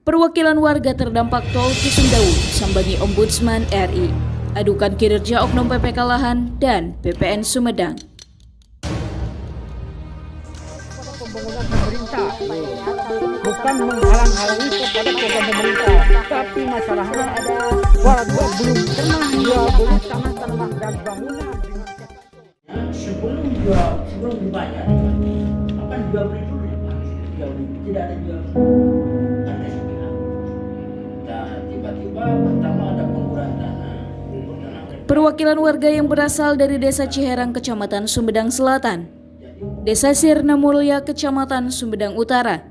Perwakilan warga terdampak tol Cisumdawu sambangi Ombudsman RI, adukan kinerja Oknum PPK Lahan dan BPN Sumedang. Pembangunan pemerintah bukan menghalang-halangi kepada program pemerintah, tapi masalahnya ada warga belum pernah jual beli tanah dan bangunan. Sebelum dibayar, akan jual beli dulu tidak ada jual harga sepihak. Dan tiba-tiba pertama ada penggunaan tanah. Perwakilan warga yang berasal dari Desa Ciherang, Kecamatan Sumedang Selatan, Desa Sirna Mulya, Kecamatan Sumedang Utara,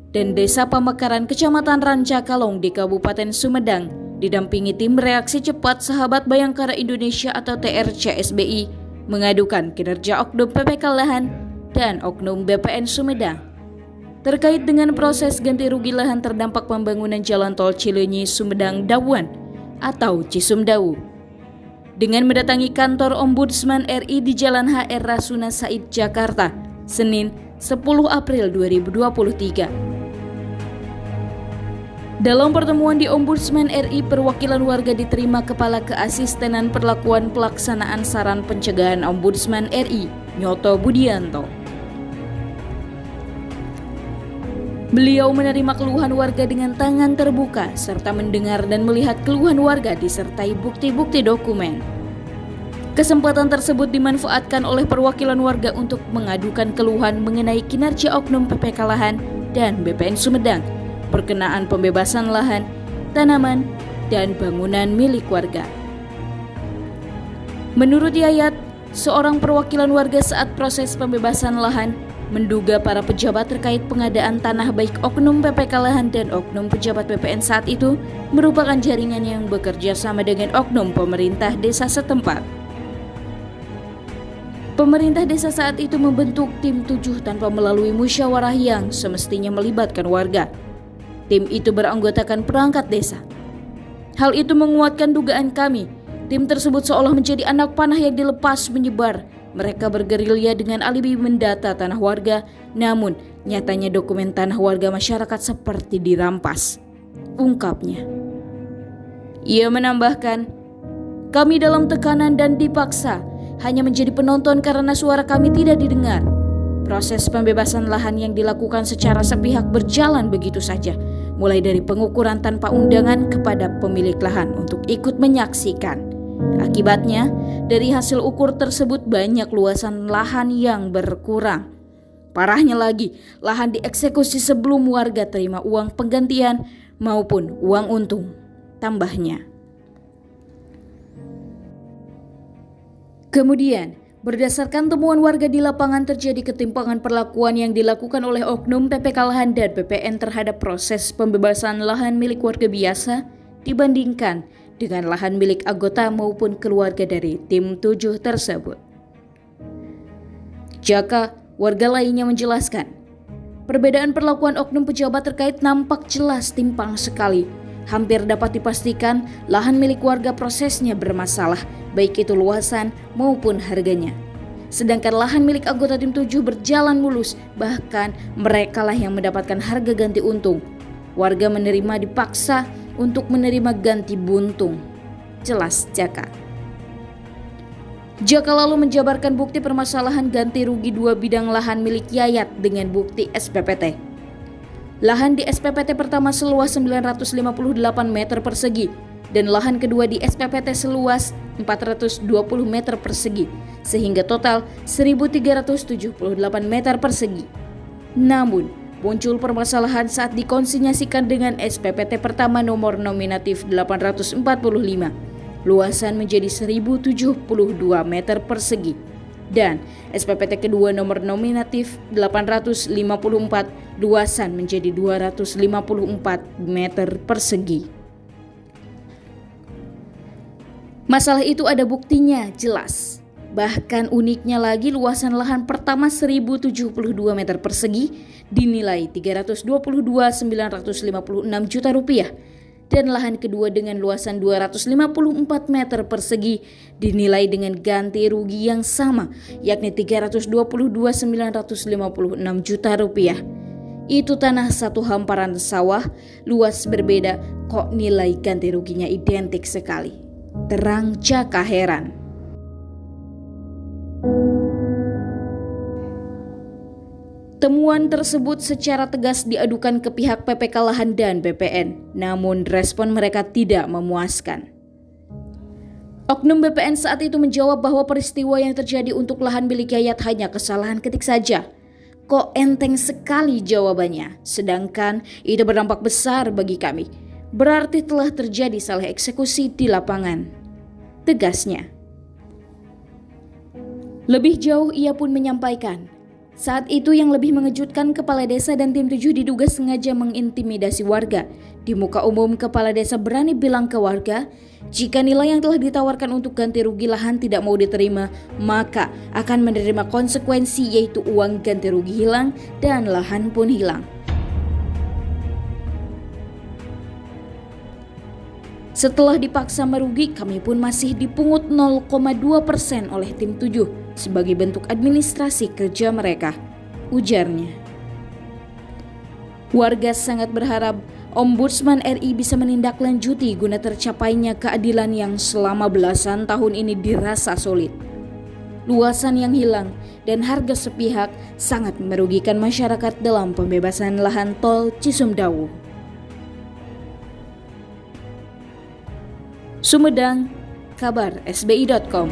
dan Desa Pamekaran, Kecamatan Rancakalong di Kabupaten Sumedang, didampingi tim reaksi cepat Sahabat Bayangkara Indonesia atau TRCSBI, mengadukan kinerja Oknum PPK Lahan dan Oknum BPN Sumedang terkait dengan proses ganti rugi lahan terdampak pembangunan jalan tol Cileunyi Sumedang Dawuan atau Cisumdawu. Dengan mendatangi kantor Ombudsman RI di Jalan HR Rasuna Said, Jakarta, Senin 10 April 2023. Dalam pertemuan di Ombudsman RI, perwakilan warga diterima Kepala Keasistenan Perlakuan Pelaksanaan Saran Pencegahan Ombudsman RI, Nyoto Budianto. Beliau menerima keluhan warga dengan tangan terbuka serta mendengar dan melihat keluhan warga disertai bukti-bukti dokumen. Kesempatan tersebut dimanfaatkan oleh perwakilan warga untuk mengadukan keluhan mengenai kinerja Oknum PPK Lahan dan BPN Sumedang berkenaan pembebasan lahan, tanaman, dan bangunan milik warga. Menurut Yayat, seorang perwakilan warga saat proses pembebasan lahan, menduga para pejabat terkait pengadaan tanah baik Oknum PPK Lahan dan Oknum pejabat BPN saat itu merupakan jaringan yang bekerja sama dengan Oknum pemerintah desa setempat. Pemerintah desa saat itu membentuk tim 7 tanpa melalui musyawarah yang semestinya melibatkan warga. Tim itu beranggotakan perangkat desa. Hal itu menguatkan dugaan kami. Tim tersebut seolah menjadi anak panah yang dilepas menyebar. Mereka bergerilya dengan alibi mendata tanah warga, namun nyatanya dokumen tanah warga masyarakat seperti dirampas, ungkapnya. Ia menambahkan, kami dalam tekanan dan dipaksa, hanya menjadi penonton karena suara kami tidak didengar. Proses pembebasan lahan yang dilakukan secara sepihak berjalan begitu saja, mulai dari pengukuran tanpa undangan kepada pemilik lahan untuk ikut menyaksikan. Akibatnya, dari hasil ukur tersebut banyak luasan lahan yang berkurang. Parahnya lagi, lahan dieksekusi sebelum warga terima uang penggantian maupun uang untung, tambahnya. Kemudian, berdasarkan temuan warga di lapangan terjadi ketimpangan perlakuan yang dilakukan oleh Oknum PPK Lahan dan BPN terhadap proses pembebasan lahan milik warga biasa dibandingkan dengan lahan milik anggota maupun keluarga dari tim 7 tersebut. Jaka, warga lainnya menjelaskan, perbedaan perlakuan oknum pejabat terkait nampak jelas timpang sekali. Hampir dapat dipastikan lahan milik warga prosesnya bermasalah, baik itu luasan maupun harganya. Sedangkan lahan milik anggota tim 7 berjalan mulus, bahkan merekalah yang mendapatkan harga ganti untung. Warga menerima dipaksa untuk menerima ganti buntung, jelas Jaka. Jaka lalu menjabarkan bukti permasalahan ganti rugi 2 bidang lahan milik Yayat dengan bukti SPPT. Lahan di SPPT pertama seluas 958 meter persegi dan lahan kedua di SPPT seluas 420 meter persegi, sehingga total 1.378 meter persegi. Namun, muncul permasalahan saat dikonsinyasikan dengan SPPT pertama nomor nominatif 845, luasan menjadi 1072 meter persegi, dan SPPT kedua nomor nominatif 854, luasan menjadi 254 meter persegi. Masalah itu ada buktinya jelas. Bahkan uniknya lagi, luasan lahan pertama 1072 meter persegi dinilai 322.956 juta rupiah dan lahan kedua dengan luasan 254 meter persegi dinilai dengan ganti rugi yang sama yakni 322.956 juta rupiah. Itu tanah satu hamparan sawah, luas berbeda, kok nilai ganti ruginya identik sekali. Terang Caka heran. Temuan tersebut secara tegas diadukan ke pihak PPK Lahan dan BPN, namun respon mereka tidak memuaskan. Oknum BPN saat itu menjawab bahwa peristiwa yang terjadi untuk lahan milik Yayat hanya kesalahan ketik saja. Kok enteng sekali jawabannya, sedangkan itu berdampak besar bagi kami. Berarti telah terjadi salah eksekusi di lapangan, tegasnya. Lebih jauh ia pun menyampaikan, saat itu yang lebih mengejutkan, kepala desa dan tim 7 diduga sengaja mengintimidasi warga. Di muka umum, kepala desa berani bilang ke warga, jika nilai yang telah ditawarkan untuk ganti rugi lahan tidak mau diterima, maka akan menerima konsekuensi, yaitu uang ganti rugi hilang dan lahan pun hilang. Setelah dipaksa merugi, kami pun masih dipungut 0,2% oleh tim 7 sebagai bentuk administrasi kerja mereka, ujarnya. Warga sangat berharap Ombudsman RI bisa menindaklanjuti guna tercapainya keadilan yang selama belasan tahun ini dirasa sulit. Luasan yang hilang dan harga sepihak sangat merugikan masyarakat dalam pembebasan lahan tol Cisumdawu. Sumedang, kabar SBI.com.